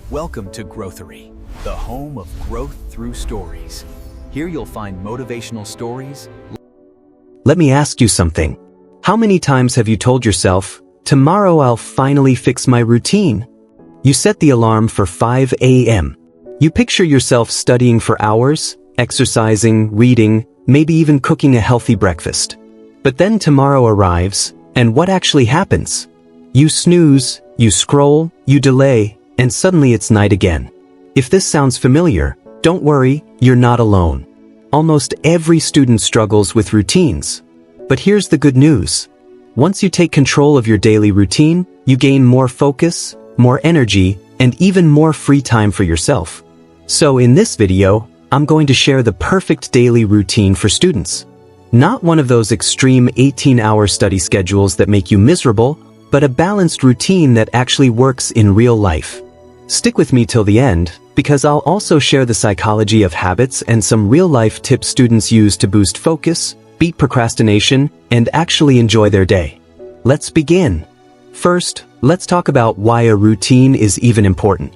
Welcome to Growthory, the home of growth through stories. Here you'll find motivational stories. Let me ask you something. How many times have you told yourself, tomorrow I'll finally fix my routine? You set the alarm for 5 a.m. You picture yourself studying for hours, exercising, reading, maybe even cooking a healthy breakfast. But then tomorrow arrives, and what actually happens? You snooze, you scroll, you delay, and suddenly it's night again. If this sounds familiar, don't worry, you're not alone. Almost every student struggles with routines. But here's the good news. Once you take control of your daily routine, you gain more focus, more energy, and even more free time for yourself. So in this video, I'm going to share the perfect daily routine for students. Not one of those extreme 18-hour study schedules that make you miserable, but a balanced routine that actually works in real life. Stick with me till the end, because I'll also share the psychology of habits and some real-life tips students use to boost focus, beat procrastination, and actually enjoy their day. Let's begin. First, let's talk about why a routine is even important.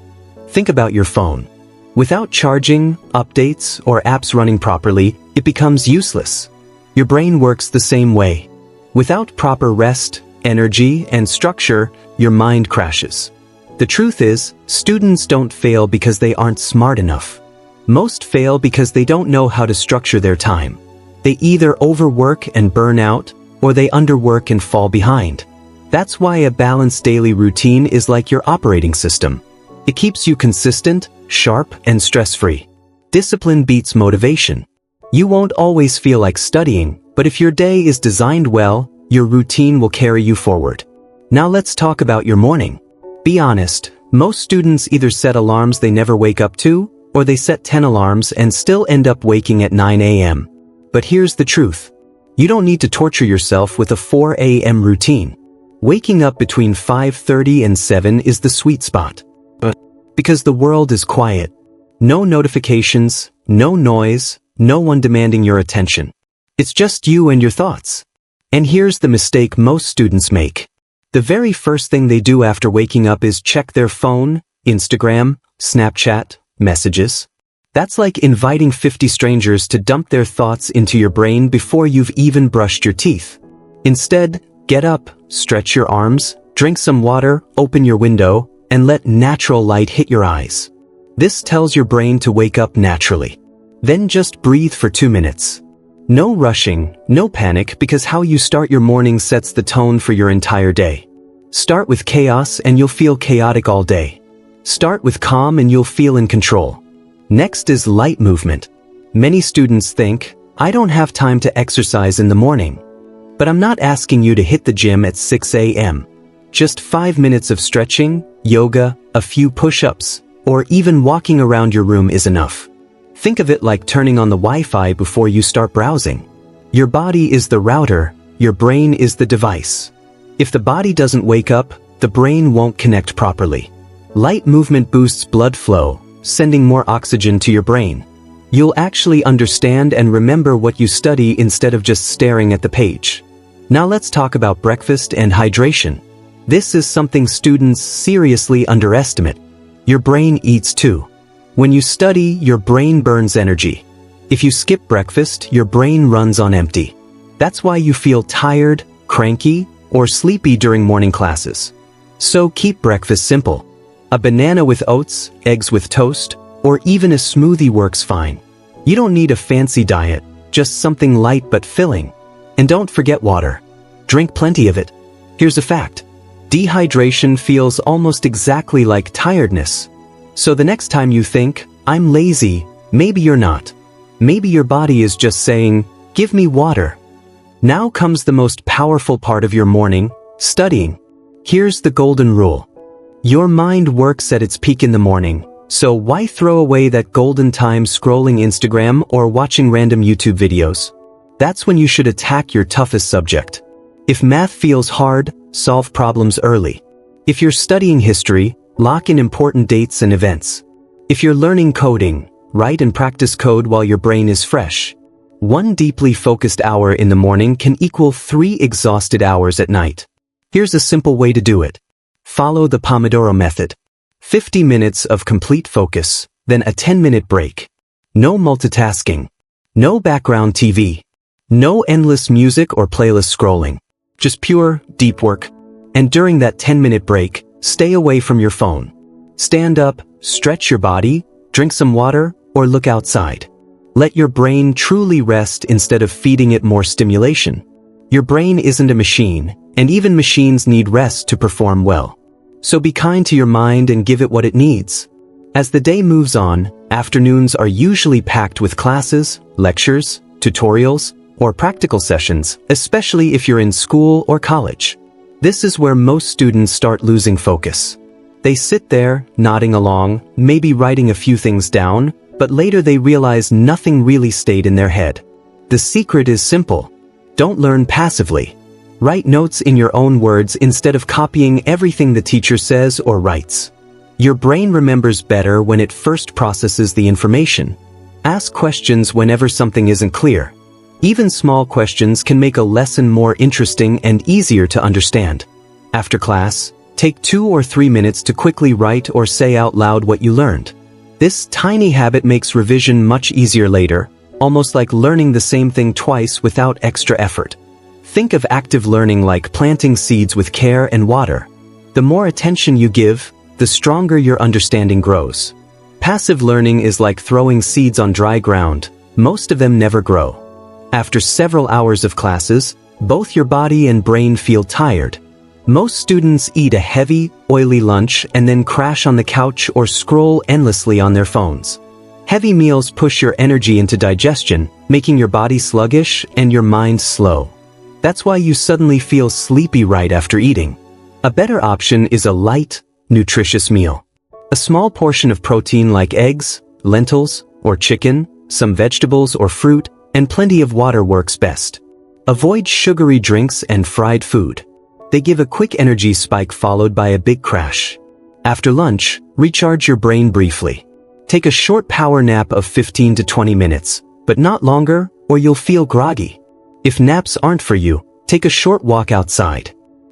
Think about your phone. Without charging, updates, or apps running properly, it becomes useless. Your brain works the same way. Without proper rest, energy, and structure, your mind crashes. The truth is, students don't fail because they aren't smart enough. Most fail because they don't know how to structure their time. They either overwork and burn out, or they underwork and fall behind. That's why a balanced daily routine is like your operating system. It keeps you consistent, sharp, and stress-free. Discipline beats motivation. You won't always feel like studying, but if your day is designed well, your routine will carry you forward. Now let's talk about your morning. Be honest, most students either set alarms they never wake up to, or they set 10 alarms and still end up waking at 9 a.m. But here's the truth. You don't need to torture yourself with a 4 a.m. routine. Waking up between 5:30 and 7 is the sweet spot. Because the world is quiet. No notifications, no noise, no one demanding your attention. It's just you and your thoughts. And here's the mistake most students make. The very first thing they do after waking up is check their phone, Instagram, Snapchat, messages. That's like inviting 50 strangers to dump their thoughts into your brain before you've even brushed your teeth. Instead, get up, stretch your arms, drink some water, open your window, and let natural light hit your eyes. This tells your brain to wake up naturally. Then just breathe for 2 minutes. No rushing, no panic, because how you start your morning sets the tone for your entire day. Start with chaos and you'll feel chaotic all day. Start with calm and you'll feel in control. Next is light movement. Many students think, I don't have time to exercise in the morning. But I'm not asking you to hit the gym at 6 a.m. Just 5 minutes of stretching, yoga, a few push-ups, or even walking around your room is enough. Think of it like turning on the Wi-Fi before you start browsing. Your body is the router, your brain is the device. If the body doesn't wake up, the brain won't connect properly. Light movement boosts blood flow, sending more oxygen to your brain. You'll actually understand and remember what you study instead of just staring at the page. Now let's talk about breakfast and hydration. This is something students seriously underestimate. Your brain eats too. When you study, your brain burns energy. If you skip breakfast, your brain runs on empty. That's why you feel tired, cranky, or sleepy during morning classes. So keep breakfast simple. A banana with oats, eggs with toast, or even a smoothie works fine. You don't need a fancy diet, just something light but filling. And don't forget water. Drink plenty of it. Here's a fact. Dehydration feels almost exactly like tiredness. So the next time you think, I'm lazy, maybe you're not. Maybe your body is just saying, give me water. Now comes the most powerful part of your morning, studying. Here's the golden rule. Your mind works at its peak in the morning, so why throw away that golden time scrolling Instagram or watching random YouTube videos? That's when you should attack your toughest subject. If math feels hard, solve problems early. If you're studying history, lock in important dates and events. If you're learning coding, write and practice code while your brain is fresh. 1 deeply focused hour in the morning can equal 3 exhausted hours at night. Here's a simple way to do it. Follow the Pomodoro method. 50 minutes of complete focus, then a 10-minute break. No multitasking. No background TV. No endless music or playlist scrolling. Just pure, deep work. And during that 10-minute break, stay away from your phone. Stand up, stretch your body, drink some water, or look outside. Let your brain truly rest instead of feeding it more stimulation. Your brain isn't a machine, and even machines need rest to perform well. So be kind to your mind and give it what it needs. As the day moves on, afternoons are usually packed with classes, lectures, tutorials, or practical sessions, especially if you're in school or college. This is where most students start losing focus. They sit there, nodding along, maybe writing a few things down, but later they realize nothing really stayed in their head. The secret is simple. Don't learn passively. Write notes in your own words instead of copying everything the teacher says or writes. Your brain remembers better when it first processes the information. Ask questions whenever something isn't clear. Even small questions can make a lesson more interesting and easier to understand. After class, take 2 or 3 minutes to quickly write or say out loud what you learned. This tiny habit makes revision much easier later, almost like learning the same thing twice without extra effort. Think of active learning like planting seeds with care and water. The more attention you give, the stronger your understanding grows. Passive learning is like throwing seeds on dry ground. Most of them never grow. After several hours of classes, both your body and brain feel tired. Most students eat a heavy, oily lunch and then crash on the couch or scroll endlessly on their phones. Heavy meals push your energy into digestion, making your body sluggish and your mind slow. That's why you suddenly feel sleepy right after eating. A better option is a light, nutritious meal. A small portion of protein like eggs, lentils, or chicken, some vegetables or fruit, and plenty of water works best. Avoid sugary drinks and fried food. They give a quick energy spike followed by a big crash. After lunch, recharge your brain briefly. Take a short power nap of 15 to 20 minutes, but not longer or you'll feel groggy. If naps aren't for you, take a short walk outside.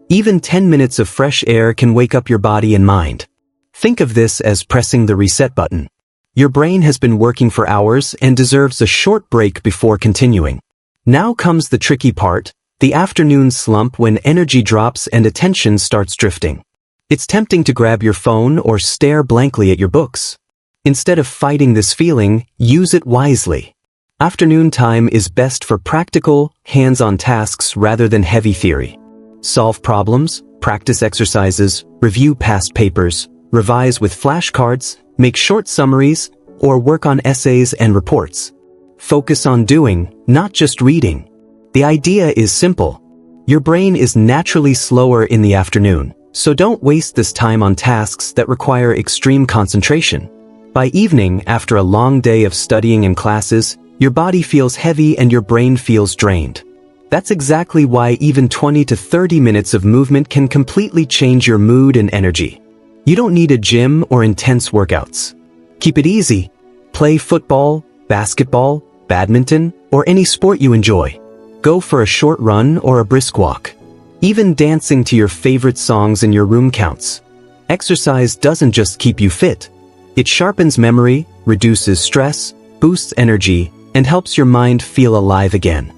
Even 10 minutes of fresh air can wake up your body and mind. Think of this as pressing the reset button. Your brain has been working for hours and deserves a short break before continuing. Now comes the tricky part, the afternoon slump when energy drops and attention starts drifting. It's tempting to grab your phone or stare blankly at your books. Instead of fighting this feeling, use it wisely. Afternoon time is best for practical, hands-on tasks rather than heavy theory. Solve problems, practice exercises, review past papers, revise with flashcards, make short summaries, or work on essays and reports. Focus on doing, not just reading. The idea is simple. Your brain is naturally slower in the afternoon, so don't waste this time on tasks that require extreme concentration. By evening, after a long day of studying and classes, your body feels heavy and your brain feels drained. That's exactly why even 20 to 30 minutes of movement can completely change your mood and energy. You don't need a gym or intense workouts. Keep it easy. Play football, basketball, badminton, or any sport you enjoy. Go for a short run or a brisk walk. Even dancing to your favorite songs in your room counts. Exercise doesn't just keep you fit. It sharpens memory, reduces stress, boosts energy, and helps your mind feel alive again.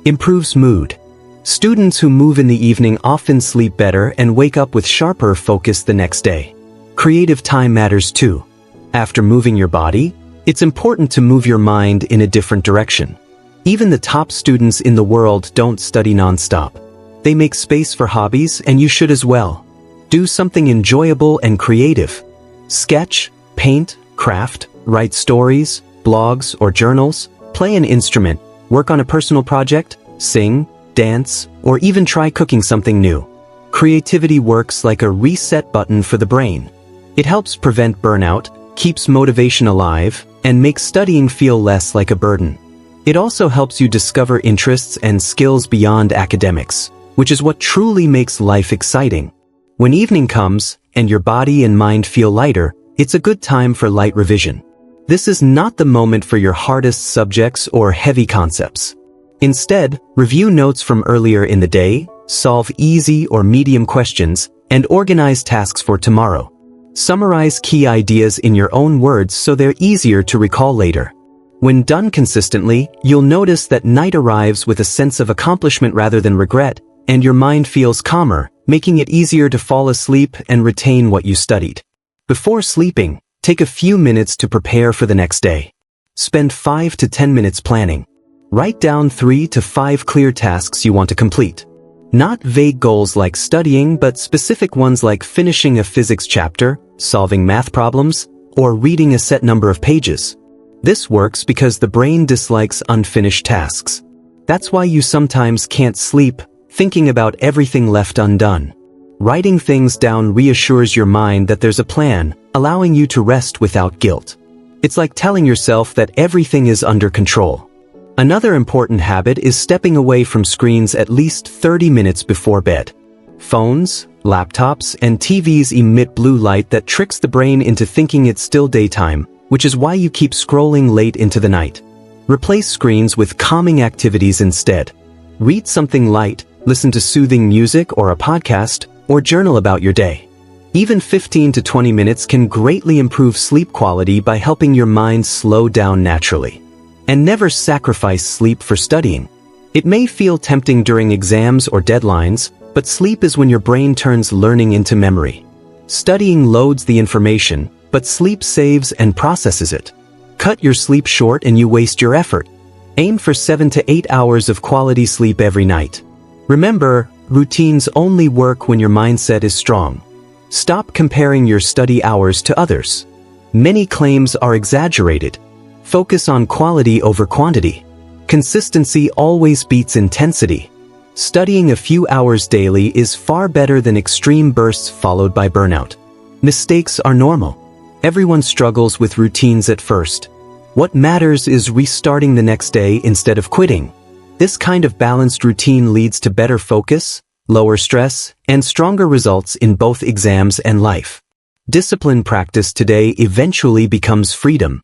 Improves mood. Students who move in the evening often sleep better and wake up with sharper focus the next day. Creative time matters too. After moving your body, it's important to move your mind in a different direction. Even the top students in the world don't study non-stop. They make space for hobbies, and you should as well. Do something enjoyable and creative. Sketch, paint, craft, write stories, blogs or journals, play an instrument, work on a personal project, sing, dance, or even try cooking something new. Creativity works like a reset button for the brain. It helps prevent burnout, keeps motivation alive, and makes studying feel less like a burden. It also helps you discover interests and skills beyond academics, which is what truly makes life exciting. When evening comes, and your body and mind feel lighter, it's a good time for light revision. This is not the moment for your hardest subjects or heavy concepts. Instead, review notes from earlier in the day, solve easy or medium questions, and organize tasks for tomorrow. Summarize key ideas in your own words so they're easier to recall later. When done consistently, you'll notice that night arrives with a sense of accomplishment rather than regret, and your mind feels calmer, making it easier to fall asleep and retain what you studied. Before sleeping, take a few minutes to prepare for the next day. Spend 5 to 10 minutes planning. Write down 3 to 5 clear tasks you want to complete. Not vague goals like studying, but specific ones like finishing a physics chapter, solving math problems, or reading a set number of pages. This works because the brain dislikes unfinished tasks. That's why you sometimes can't sleep, thinking about everything left undone. Writing things down reassures your mind that there's a plan, allowing you to rest without guilt. It's like telling yourself that everything is under control. Another important habit is stepping away from screens at least 30 minutes before bed. Phones, laptops, and TVs emit blue light that tricks the brain into thinking it's still daytime, which is why you keep scrolling late into the night. Replace screens with calming activities instead. Read something light, listen to soothing music or a podcast, or journal about your day. Even 15 to 20 minutes can greatly improve sleep quality by helping your mind slow down naturally. And never sacrifice sleep for studying. It may feel tempting during exams or deadlines, but sleep is when your brain turns learning into memory. Studying loads the information, but sleep saves and processes it. Cut your sleep short and you waste your effort. Aim for 7 to 8 hours of quality sleep every night. Remember, routines only work when your mindset is strong. Stop comparing your study hours to others. Many claims are exaggerated. Focus on quality over quantity. Consistency always beats intensity. Studying a few hours daily is far better than extreme bursts followed by burnout. Mistakes are normal. Everyone struggles with routines at first. What matters is restarting the next day instead of quitting. This kind of balanced routine leads to better focus, lower stress, and stronger results in both exams and life. Discipline practice today eventually becomes freedom.